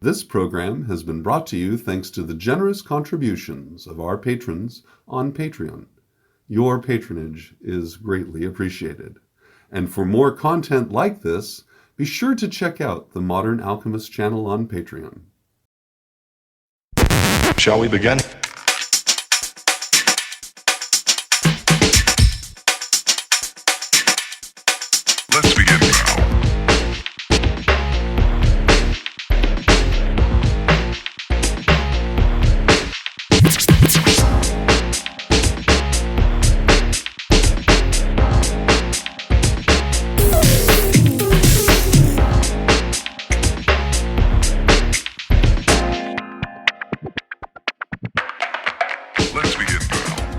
This program has been brought to you thanks to the generous contributions of our patrons on Patreon. Your patronage is greatly appreciated. And for more content like this, be sure to check out the Modern Alchemist channel on Patreon. Shall we begin? Let's begin now.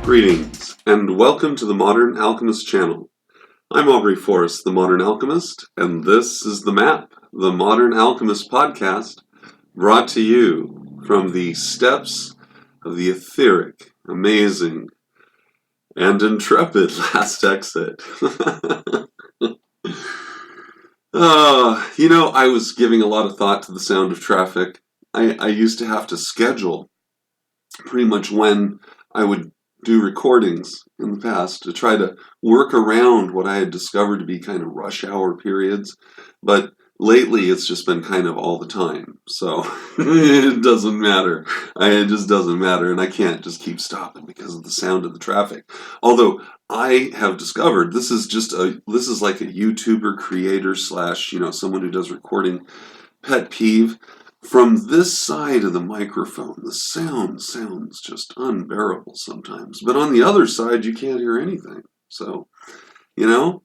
Greetings, and welcome to the Modern Alchemist channel. I'm Aubrey Forrest, the Modern Alchemist, and this is The Map, the Modern Alchemist Podcast, brought to you from the steps of the etheric, amazing, and intrepid Last Exit. I was giving a lot of thought to the sound of traffic. I used to have to schedule pretty much when I would do recordings in the past to try to work around what I had discovered to be kind of rush hour periods. But lately it's just been kind of all the time. So it doesn't matter. It just doesn't matter. And I can't just keep stopping because of the sound of the traffic. Although I have discovered this is like a YouTuber creator / someone who does recording pet peeve. From this side of the microphone, the sound sounds just unbearable sometimes. But on the other side, you can't hear anything. So, count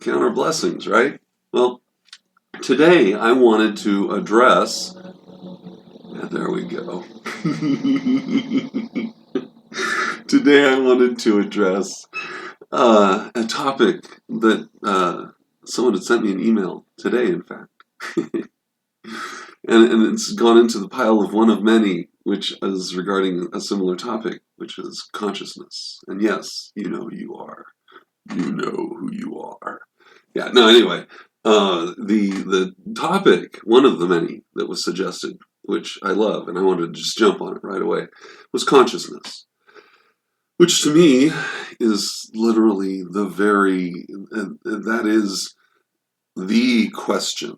our blessings, right? Well, today I wanted to address... there we go. Today I wanted to address a topic that someone had sent me an email today, in fact. And it's gone into the pile of one of many, which is regarding a similar topic, which is consciousness. And yes, you know you are. You know who you are. Yeah, no, anyway, the topic, one of the many that was suggested, which I love, and I wanted to just jump on it right away, was consciousness. Which to me is literally that is the question.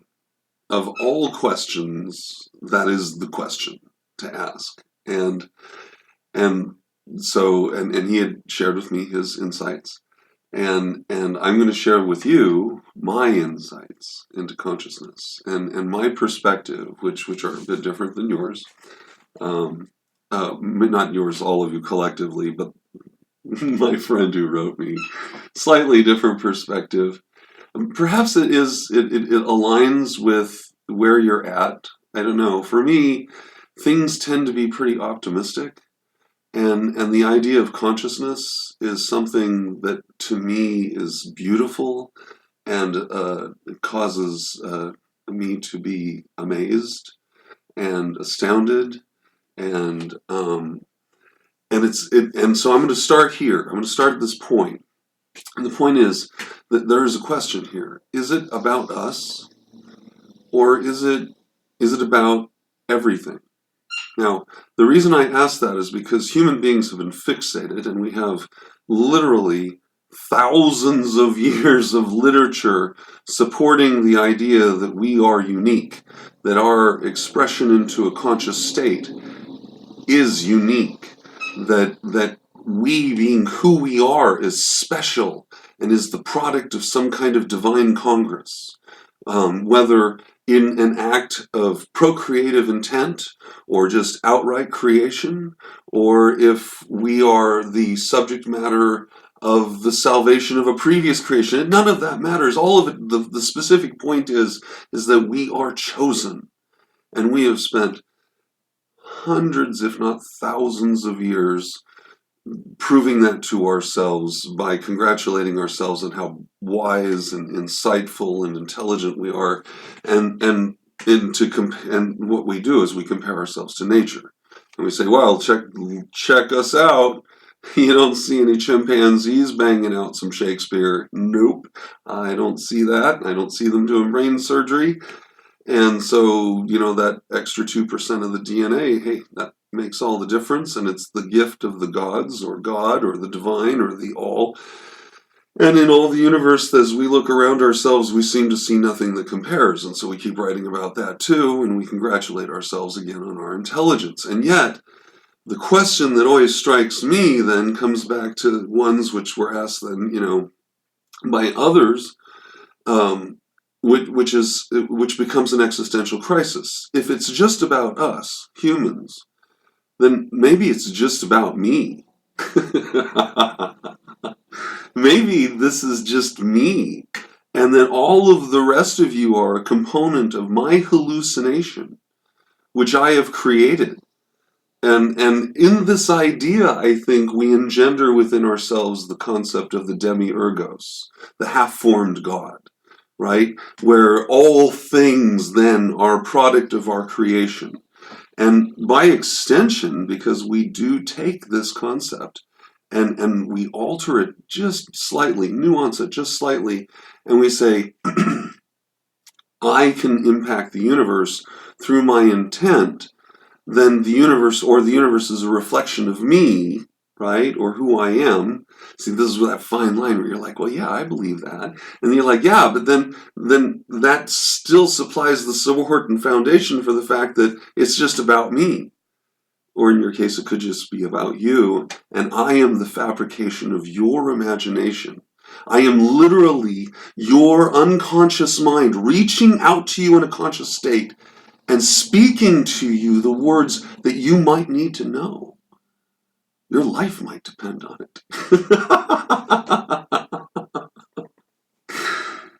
Of all questions, that is the question to ask. And he had shared with me his insights. And I'm going to share with you my insights into consciousness and my perspective, which are a bit different than yours. Not yours, all of you collectively, but my friend who wrote me, slightly different perspective. Perhaps it aligns with where you're at. I don't know. For me, things tend to be pretty optimistic. And the idea of consciousness is something that to me is beautiful and it causes me to be amazed and astounded. And so I'm going to start here. I'm going to start at this point. And the point is that there is a question here. Is it about us? Or is it about everything? Now, the reason I ask that is because human beings have been fixated, and we have literally thousands of years of literature supporting the idea that we are unique, that our expression into a conscious state is unique, that we, being who we are, is special and is the product of some kind of divine congress, whether in an act of procreative intent or just outright creation, or if we are the subject matter of the salvation of a previous creation. None of that matters. All of it, the specific point is that we are chosen, and we have spent hundreds, if not thousands of years proving that to ourselves by congratulating ourselves on how wise and insightful and intelligent we are, and what we do is we compare ourselves to nature, and we say, "Well, check us out. You don't see any chimpanzees banging out some Shakespeare. Nope, I don't see that. I don't see them doing brain surgery." And so, that extra 2% of the DNA, hey, that makes all the difference. And it's the gift of the gods or God or the divine or the all. And in all the universe, as we look around ourselves, we seem to see nothing that compares. And so we keep writing about that too. And we congratulate ourselves again on our intelligence. And yet, the question that always strikes me then comes back to ones which were asked then, by others, which becomes an existential crisis. If it's just about us, humans, then maybe it's just about me. Maybe this is just me, and then all of the rest of you are a component of my hallucination, which I have created. And in this idea, I think we engender within ourselves the concept of the demiurgos, the half-formed God, right? Where all things then are a product of our creation. And by extension, because we do take this concept and we alter it just slightly, nuance it just slightly, and we say, I can impact the universe through my intent, then the universe is a reflection of me, right? Or who I am. See, this is that fine line where you're like, well, yeah, I believe that. And then you're like, yeah, but then that still supplies the support and foundation for the fact that it's just about me. Or in your case, it could just be about you. And I am the fabrication of your imagination. I am literally your unconscious mind reaching out to you in a conscious state and speaking to you the words that you might need to know. Your life might depend on it.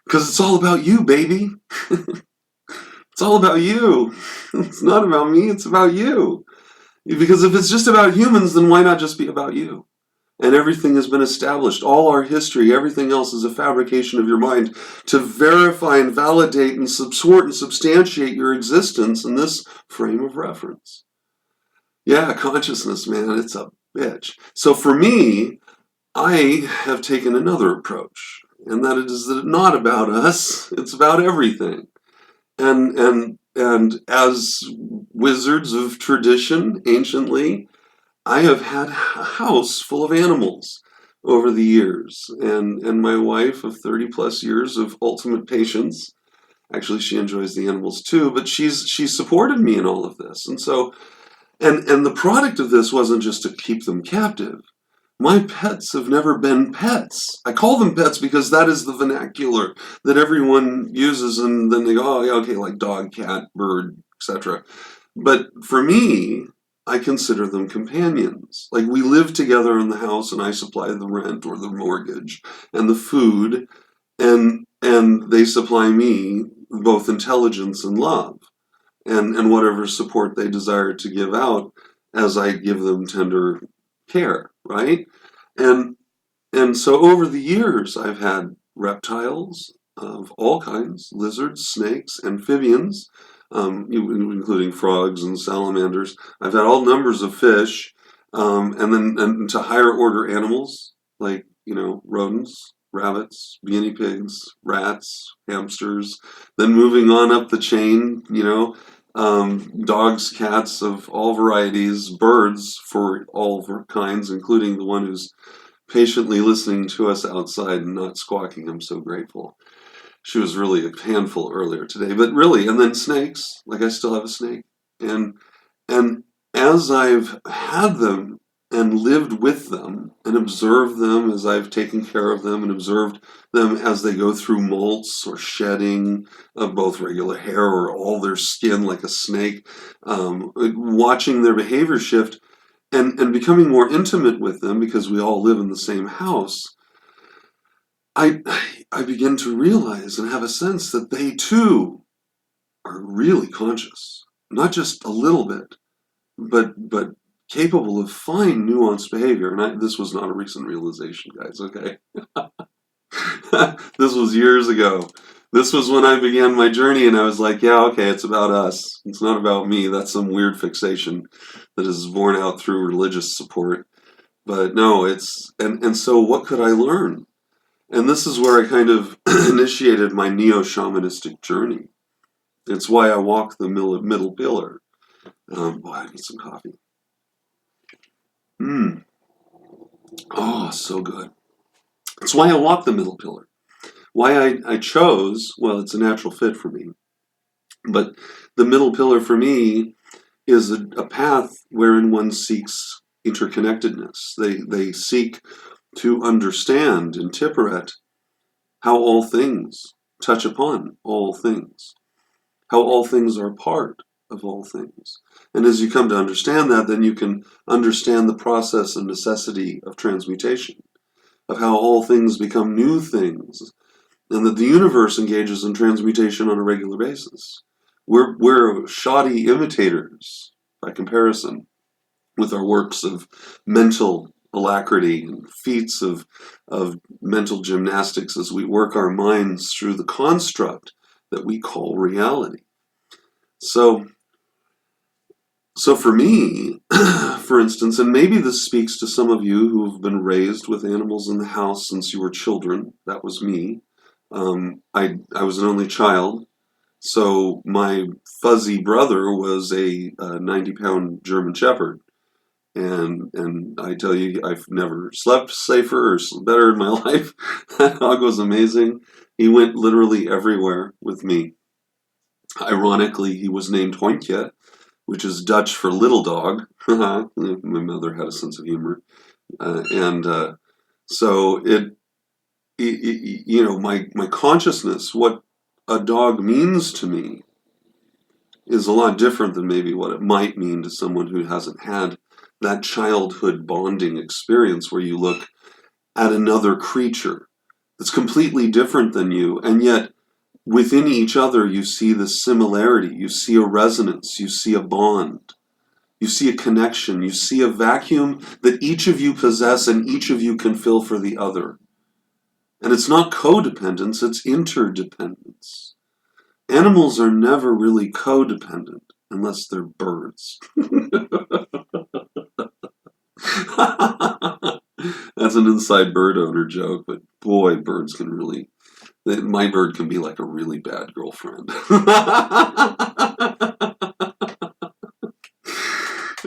Because it's all about you, baby. It's all about you. It's not about me, it's about you. Because if it's just about humans, then why not just be about you? And everything has been established. All our history, everything else is a fabrication of your mind to verify and validate and support and substantiate your existence in this frame of reference. Yeah, consciousness, man, it's a bitch. So for me, I have taken another approach, and that it is not about us, it's about everything. And as wizards of tradition, anciently, I have had a house full of animals over the years, and my wife of 30 plus years of ultimate patience. Actually, she enjoys the animals too, but she's supported me in all of this. And so, and the product of this wasn't just to keep them captive. My pets have never been pets. I call them pets because that is the vernacular that everyone uses, and then they go, oh, yeah, okay, like dog, cat, bird, etc. But for me, I consider them companions. Like, we live together in the house, and I supply the rent or the mortgage and the food, and they supply me both intelligence and love, and whatever support they desire to give out as I give them tender care, right? And so over the years, I've had reptiles of all kinds, lizards, snakes, amphibians, including frogs and salamanders. I've had all numbers of fish, and to higher order animals like, rodents, rabbits, guinea pigs, rats, hamsters. Then moving on up the chain, dogs, cats of all varieties, birds for all kinds, including the one who's patiently listening to us outside and not squawking. I'm so grateful. She was really a handful earlier today, but really, and then snakes, like I still have a snake. And as I've had them and lived with them and observed them as I've taken care of them and observed them as they go through molts or shedding of both regular hair or all their skin like a snake, watching their behavior shift and becoming more intimate with them because we all live in the same house, I begin to realize and have a sense that they too are really conscious, not just a little bit, but capable of fine, nuanced behavior. And this was not a recent realization, guys, okay? This was years ago. This was when I began my journey, and I was like, yeah, okay, it's about us. It's not about me. That's some weird fixation that is born out through religious support. But no, and so what could I learn? And this is where I kind of initiated my neo-shamanistic journey. It's why I walk the middle pillar. Boy, I need some coffee. Oh, so good. It's why I walk the middle pillar. Why I chose, well, it's a natural fit for me. But the middle pillar for me is a path wherein one seeks interconnectedness. They seek to understand in Tipperet how all things touch upon all things, how all things are part of all things. And as you come to understand that, then you can understand the process and necessity of transmutation, of how all things become new things, and that the universe engages in transmutation on a regular basis. We're shoddy imitators, by comparison, with our works of mental alacrity and feats of mental gymnastics as we work our minds through the construct that we call reality. So for me, for instance, and maybe this speaks to some of you who have been raised with animals in the house since you were children. That was me. I was an only child, so my fuzzy brother was a 90-pound German Shepherd. And I tell you, I've never slept safer or better in my life. That dog was amazing. He went literally everywhere with me. Ironically, he was named Hointje, which is Dutch for little dog. My mother had a sense of humor. So my consciousness, what a dog means to me, is a lot different than maybe what it might mean to someone who hasn't had that childhood bonding experience where you look at another creature that's completely different than you, and yet within each other you see the similarity, you see a resonance, you see a bond, you see a connection, you see a vacuum that each of you possess and each of you can fill for the other. And it's not codependence, it's interdependence. Animals are never really codependent unless they're birds. That's an inside bird owner joke, but boy, birds can really... My bird can be like a really bad girlfriend.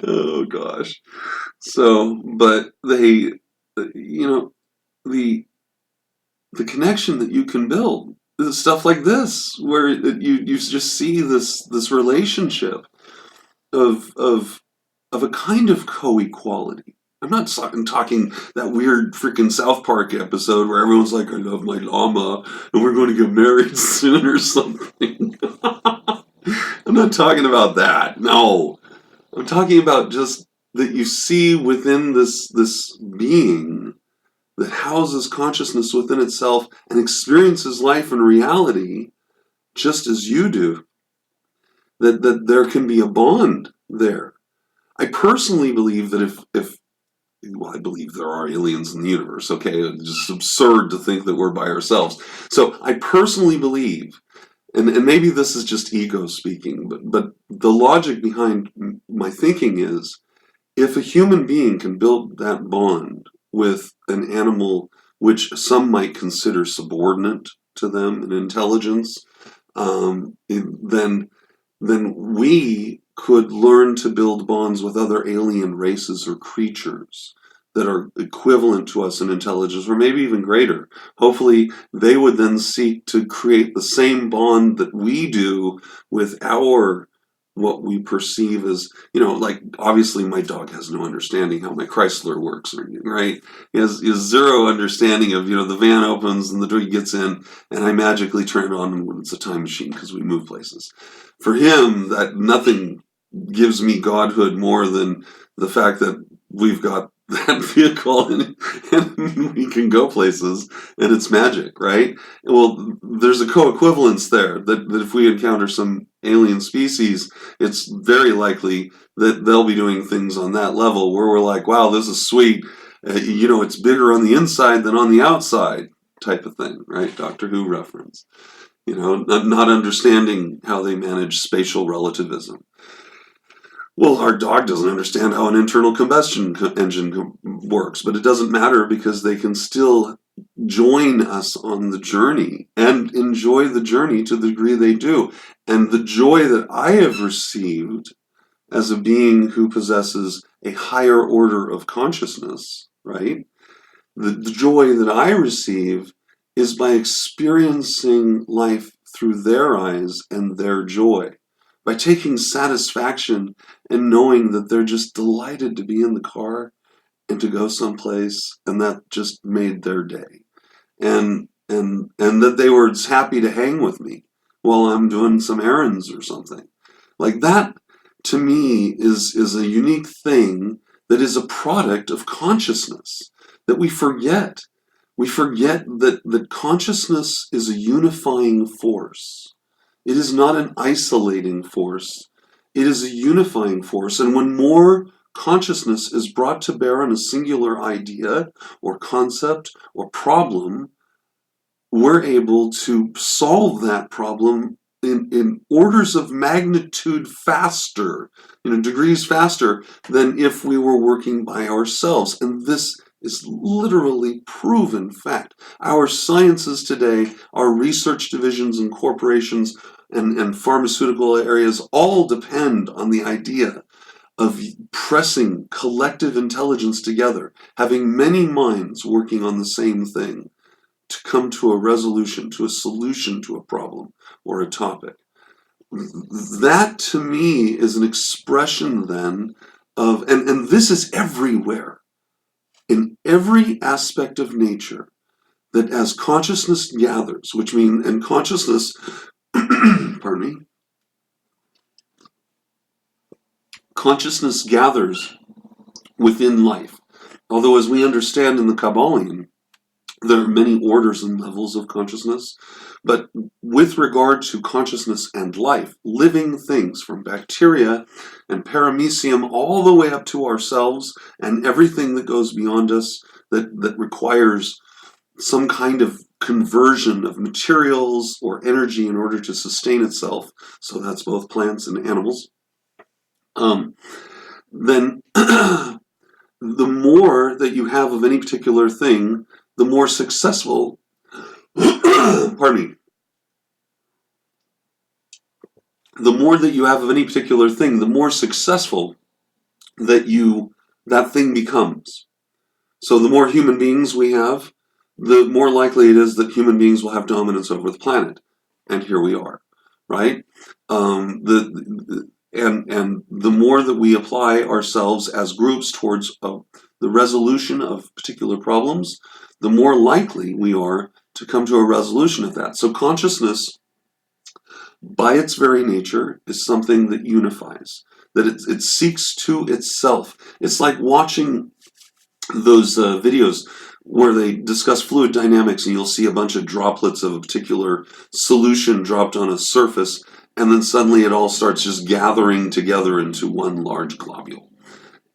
Oh, gosh. So, but the connection that you can build, stuff like this, where you just see this relationship of a kind of co-equality. I'm not talking that weird freaking South Park episode where everyone's like, I love my llama and we're going to get married soon or something. I'm not talking about that. No. I'm talking about just that you see within this being that houses consciousness within itself and experiences life and reality just as you do. That there can be a bond there. I personally believe that I believe there are aliens in the universe, okay? It's just absurd to think that we're by ourselves. So I personally believe, and maybe this is just ego speaking, but the logic behind my thinking is, if a human being can build that bond with an animal which some might consider subordinate to them in intelligence, then we could learn to build bonds with other alien races or creatures that are equivalent to us in intelligence, or maybe even greater. Hopefully, they would then seek to create the same bond that we do with what we perceive as, like, obviously my dog has no understanding how my Chrysler works or anything, right? He has zero understanding of, the van opens and the door gets in and I magically turn it on when it's a time machine because we move places. For him, that nothing gives me godhood more than the fact that we've got that vehicle and we can go places and it's magic, right? Well, there's a co-equivalence there that if we encounter some alien species, it's very likely that they'll be doing things on that level where we're like, wow, this is sweet. It's bigger on the inside than on the outside type of thing, right? Doctor Who reference. Not understanding how they manage spatial relativism. Well, our dog doesn't understand how an internal combustion engine works, but it doesn't matter because they can still join us on the journey and enjoy the journey to the degree they do. And the joy that I have received as a being who possesses a higher order of consciousness, right? The joy that I receive is by experiencing life through their eyes and their joy, by taking satisfaction and knowing that they're just delighted to be in the car and to go someplace, and that just made their day. And that they were happy to hang with me while I'm doing some errands or something. Like that, to me, is a unique thing that is a product of consciousness that we forget. We forget that consciousness is a unifying force. It is not an isolating force. It is a unifying force. And when more consciousness is brought to bear on a singular idea or concept or problem, we're able to solve that problem in orders of magnitude faster, degrees faster than if we were working by ourselves. And this is literally proven fact. Our sciences today, our research divisions and corporations and pharmaceutical areas all depend on the idea of pressing collective intelligence together, having many minds working on the same thing to come to a resolution, to a solution to a problem or a topic. That to me is an expression then of, and this is everywhere, in every aspect of nature, that as consciousness gathers, which means, and consciousness, pardon me, consciousness gathers within life. Although as we understand in the Kabbalion, there are many orders and levels of consciousness, but with regard to consciousness and life, living things from bacteria and paramecium all the way up to ourselves and everything that goes beyond us that requires some kind of conversion of materials or energy in order to sustain itself, so that's both plants and animals, then the more that you have of any particular thing, the more successful, pardon me, the more that you have of any particular thing, the more successful that thing becomes. So the more human beings we have, the more likely it is that human beings will have dominance over the planet. And here we are, right? And the more that we apply ourselves as groups towards the resolution of particular problems, the more likely we are to come to a resolution of that. So consciousness, by its very nature, is something that unifies, that it seeks to itself. It's like watching those videos where they discuss fluid dynamics, and you'll see a bunch of droplets of a particular solution dropped on a surface, and then suddenly it all starts just gathering together into one large globule.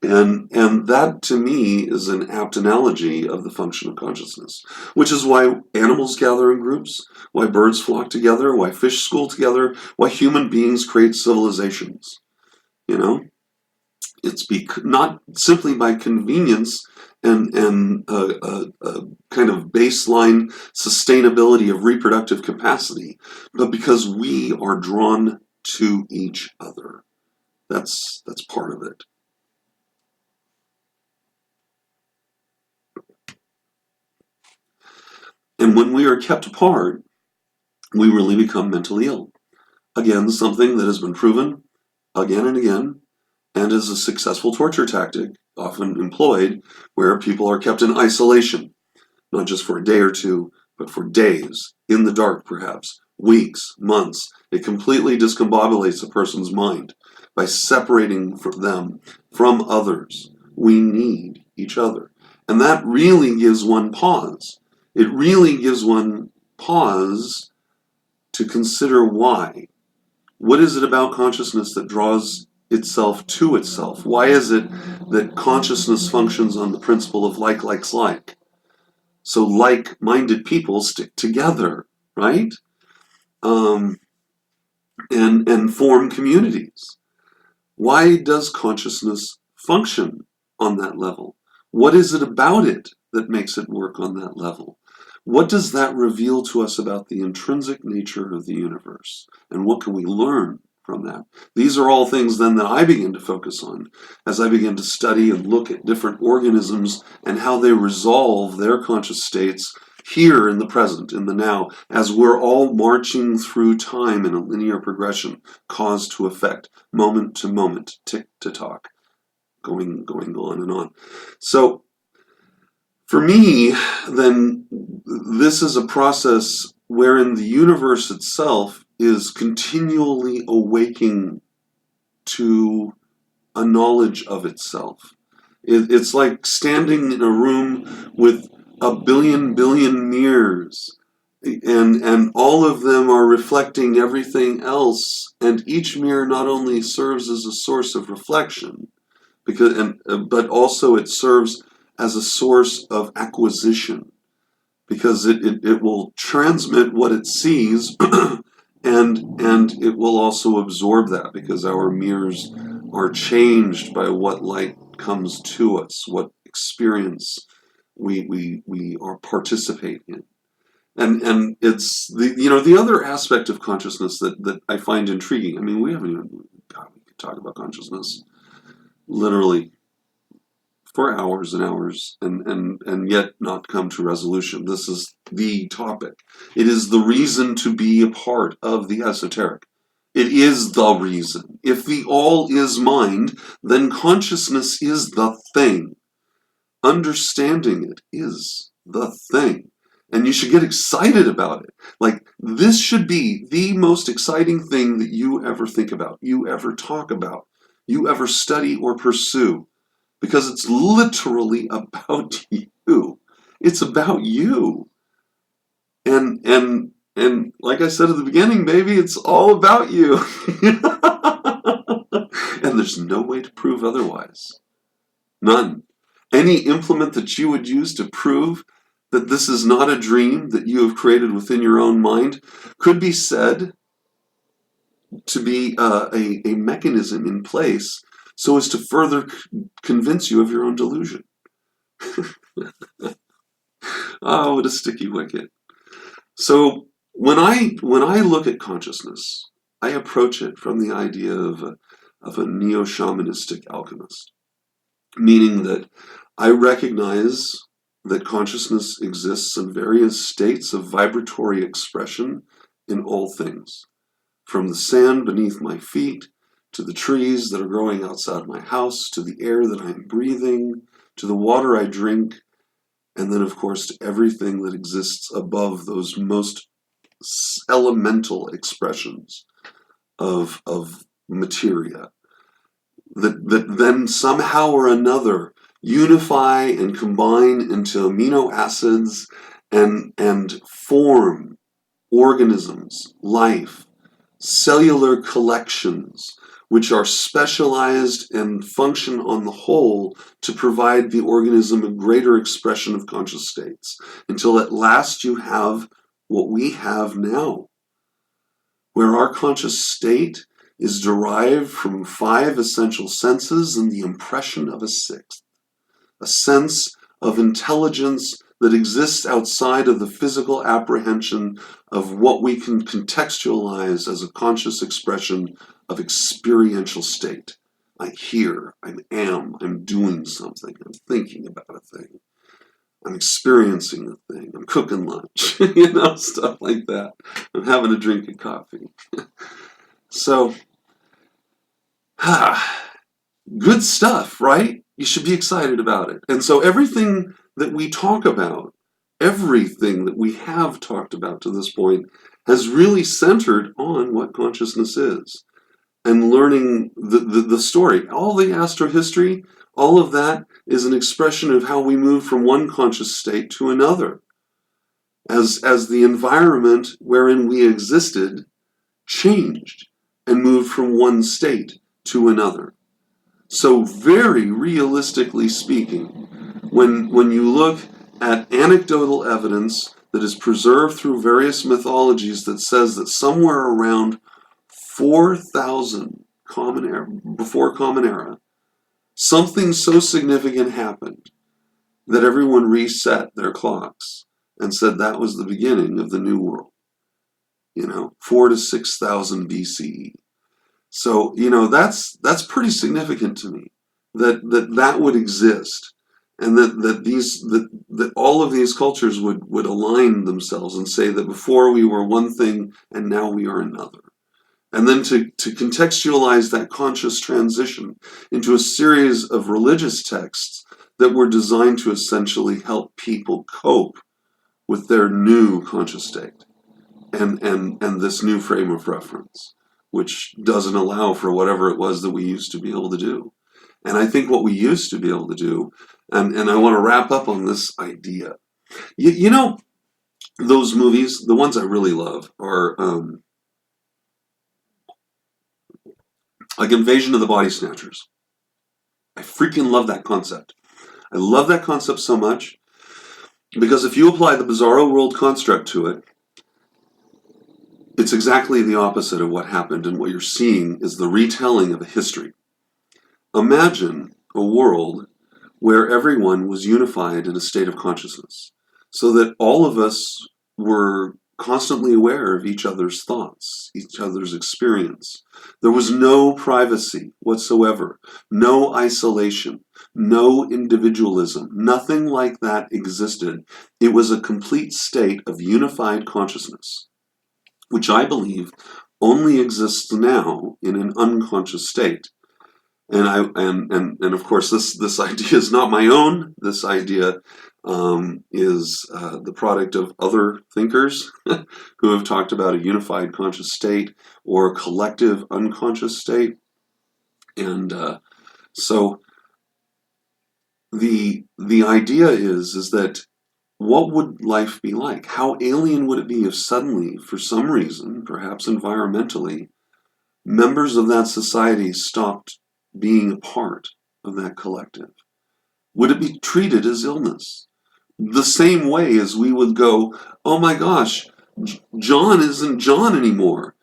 And that, to me, is an apt analogy of the function of consciousness, which is why animals gather in groups, why birds flock together, why fish school together, why human beings create civilizations. It's not simply by convenience and a kind of baseline sustainability of reproductive capacity, but because we are drawn to each other. That's part of it. And when we are kept apart, we really become mentally ill. Again, something that has been proven again and again, and is a successful torture tactic, often employed, where people are kept in isolation, not just for a day or two, but for days, in the dark perhaps, weeks, months. It completely discombobulates a person's mind by separating them from others. We need each other. And that really gives one pause. It really gives one pause to consider why. What is it about consciousness that draws itself to itself? Why is it that consciousness functions on the principle of like likes like? So like-minded people stick together, right? And form communities. Why does consciousness function on that level? What is it about it that makes it work on that level? What does that reveal to us about the intrinsic nature of the universe? And what can we learn from that? These are all things then that I begin to focus on as I begin to study and look at different organisms and how they resolve their conscious states here in the present, in the now, as we're all marching through time in a linear progression, cause to effect, moment to moment, tick to tock, going on and on. So for me, then, this is a process wherein the universe itself is continually awaking to a knowledge of itself. It's like standing in a room with a billion mirrors, and all of them are reflecting everything else, and each mirror not only serves as a source of reflection, but also it serves as a source of acquisition, because it will transmit what it sees and it will also absorb that, because our mirrors are changed by what light comes to us, what experience we are participate in. And it's the other aspect of consciousness that I find intriguing. I mean, we could talk about consciousness literally for hours and hours and yet not come to resolution. This is the topic. It is the reason to be a part of the esoteric. It is the reason. If the all is mind, then consciousness is the thing. Understanding it is the thing. And you should get excited about it. Like, this should be the most exciting thing that you ever think about, you ever talk about, you ever study or pursue. Because it's literally about you. It's about you. And like I said at the beginning, baby, it's all about you. And there's no way to prove otherwise. None. Any implement that you would use to prove that this is not a dream that you have created within your own mind could be said to be a mechanism in place so as to further convince you of your own delusion. Oh, what a sticky wicket. So when I look at consciousness, I approach it from the idea of a neo-shamanistic alchemist, meaning that I recognize that consciousness exists in various states of vibratory expression in all things, from the sand beneath my feet, to the trees that are growing outside my house, to the air that I'm breathing, to the water I drink, and then, of course, to everything that exists above those most elemental expressions of materia, that then somehow or another unify and combine into amino acids and form organisms, life, cellular collections, which are specialized and function on the whole to provide the organism a greater expression of conscious states, until at last you have what we have now, where our conscious state is derived from 5 essential senses and the impression of a 6th, a sense of intelligence that exists outside of the physical apprehension of what we can contextualize as a conscious expression of experiential state. I hear, I am, I'm doing something, I'm thinking about a thing, I'm experiencing a thing, I'm cooking lunch, stuff like that. I'm having a drink of coffee. So, good stuff, right? You should be excited about it. And so everything that we talk about, everything that we have talked about to this point, has really centered on what consciousness is, and learning the story. All the astrohistory, all of that is an expression of how we move from one conscious state to another, as the environment wherein we existed changed and moved from one state to another. So very realistically speaking, when you look at anecdotal evidence that is preserved through various mythologies that says that somewhere around 4,000 Common Era, before Common Era, something so significant happened that everyone reset their clocks and said that was the beginning of the New World. 4 to 6,000 BCE. So, that's pretty significant to me, that would exist, and that all of these cultures would align themselves and say that before we were one thing and now we are another. And then to contextualize that conscious transition into a series of religious texts that were designed to essentially help people cope with their new conscious state and this new frame of reference, which doesn't allow for whatever it was that we used to be able to do. And I think what we used to be able to do, and I want to wrap up on this idea. Those movies, the ones I really love are like Invasion of the Body Snatchers. I freaking love that concept. I love that concept so much because if you apply the Bizarro World construct to it, it's exactly the opposite of what happened, and what you're seeing is the retelling of a history. Imagine a world where everyone was unified in a state of consciousness, so that all of us were constantly aware of each other's thoughts, each other's experience. There was no privacy whatsoever, no isolation, no individualism. Nothing like that existed. It was a complete state of unified consciousness, which I believe only exists now in an unconscious state. And of course, this idea is not my own. This idea is the product of other thinkers who have talked about a unified conscious state or a collective unconscious state. And so the idea is that what would life be like? How alien would it be if suddenly, for some reason, perhaps environmentally, members of that society stopped being a part of that collective? Would it be treated as illness? The same way as we would go, oh my gosh, John isn't John anymore.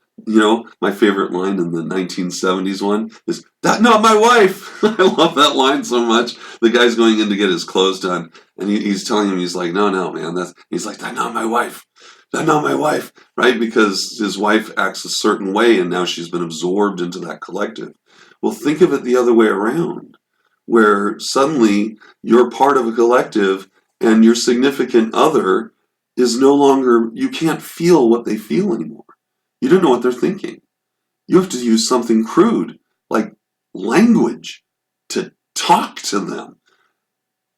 My favorite line in the 1970s one is, "That's not my wife." I love that line so much. The guy's going in to get his clothes done, and he's telling him, he's like, no, man, he's like, "That's not my wife. That's not my wife," right? Because his wife acts a certain way, and now she's been absorbed into that collective. Well, think of it the other way around, where suddenly you're part of a collective, and your significant other is no longer, you can't feel what they feel anymore. You don't know what they're thinking. You have to use something crude, like language, to talk to them,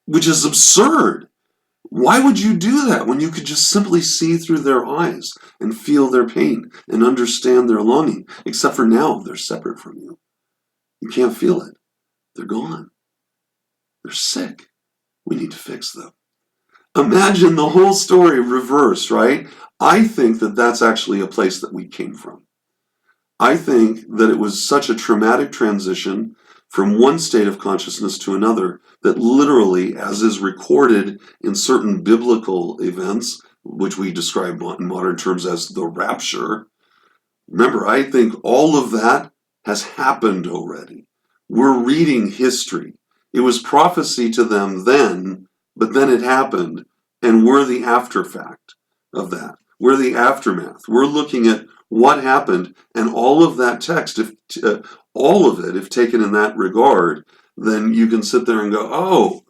which is absurd. Why would you do that when you could just simply see through their eyes and feel their pain and understand their longing? Except for now, they're separate from you. You can't feel it. They're gone. They're sick. We need to fix them. Imagine the whole story reversed, right? I think that that's actually a place that we came from. I think that it was such a traumatic transition from one state of consciousness to another that literally, as is recorded in certain biblical events, which we describe in modern terms as the rapture, remember, I think all of that has happened already. We're reading history. It was prophecy to them then, but then it happened, and we're the afterfact of that. We're the aftermath. We're looking at what happened, and all of that text, all of it, if taken in that regard, then you can sit there and go, oh,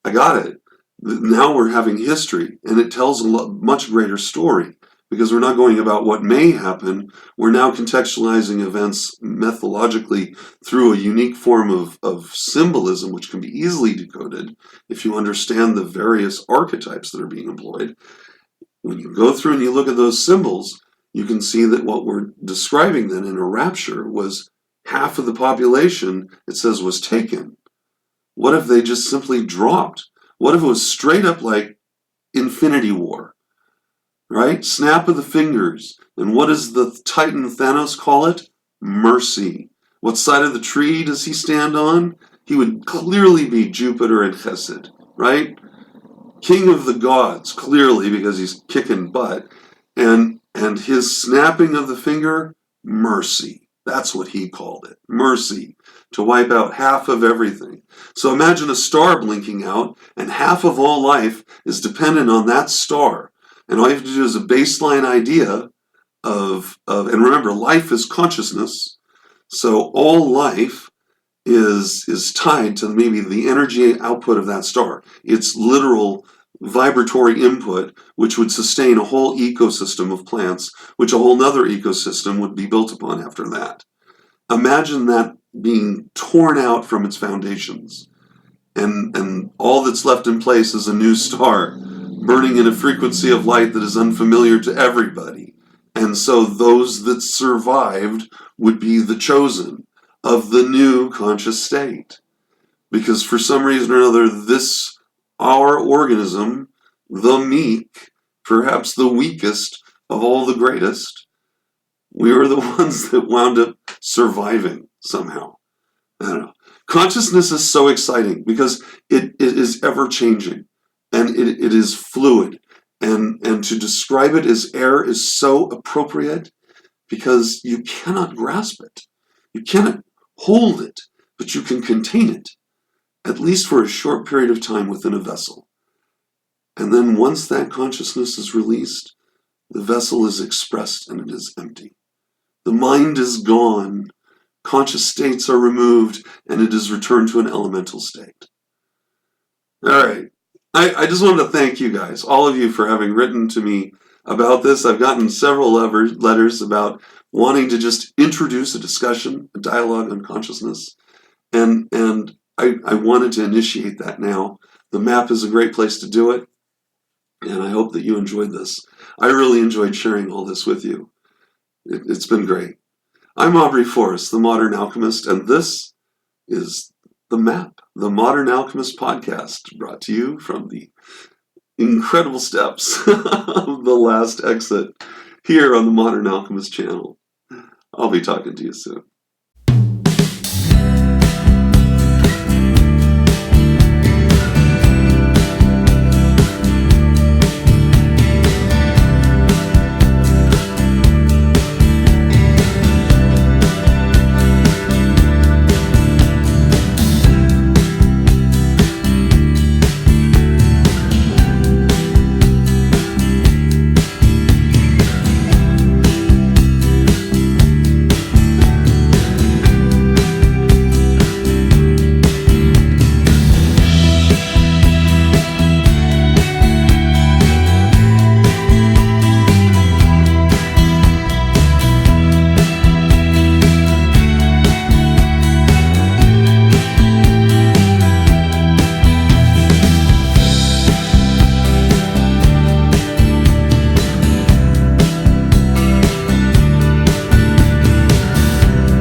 I got it. Now we're having history, and it tells a much greater story, because we're not going about what may happen. We're now contextualizing events methodologically through a unique form of symbolism, which can be easily decoded if you understand the various archetypes that are being employed. When you go through and you look at those symbols, you can see that what we're describing then in a rapture was half of the population, it says, was taken. What if they just simply dropped? What if it was straight up like Infinity War, right? Snap of the fingers. And what does the Titan Thanos call it? Mercy. What side of the tree does he stand on? He would clearly be Jupiter and Chesed, right? King of the gods, clearly, because he's kicking butt. And his snapping of the finger, mercy. That's what he called it. Mercy, to wipe out half of everything. So imagine a star blinking out, and half of all life is dependent on that star. And all you have to do is a baseline idea and remember, life is consciousness. So all life is tied to maybe the energy output of that star. It's literal vibratory input, which would sustain a whole ecosystem of plants, which a whole nother ecosystem would be built upon after that. Imagine that being torn out from its foundations, and all that's left in place is a new star, burning in a frequency of light that is unfamiliar to everybody. And so those that survived would be the chosen of the new conscious state. Because for some reason or another, our organism, the meek, perhaps the weakest of all the greatest, we were the ones that wound up surviving somehow. I don't know. Consciousness is so exciting because it is ever changing, and it is fluid. And to describe it as air is so appropriate because you cannot grasp it. You cannot hold it, but you can contain it, at least for a short period of time within a vessel. And then once that consciousness is released, the vessel is expressed and it is empty. The mind is gone, conscious states are removed, and it is returned to an elemental state. All right. I just wanted to thank you guys, all of you, for having written to me about this. I've gotten several letters about wanting to just introduce a discussion, a dialogue on consciousness. And I wanted to initiate that now. The map is a great place to do it. And I hope that you enjoyed this. I really enjoyed sharing all this with you. It's been great. I'm Aubrey Forrest, the Modern Alchemist, and this is The Map, the Modern Alchemist Podcast, brought to you from the incredible steps of the last exit here on the Modern Alchemist channel. I'll be talking to you soon.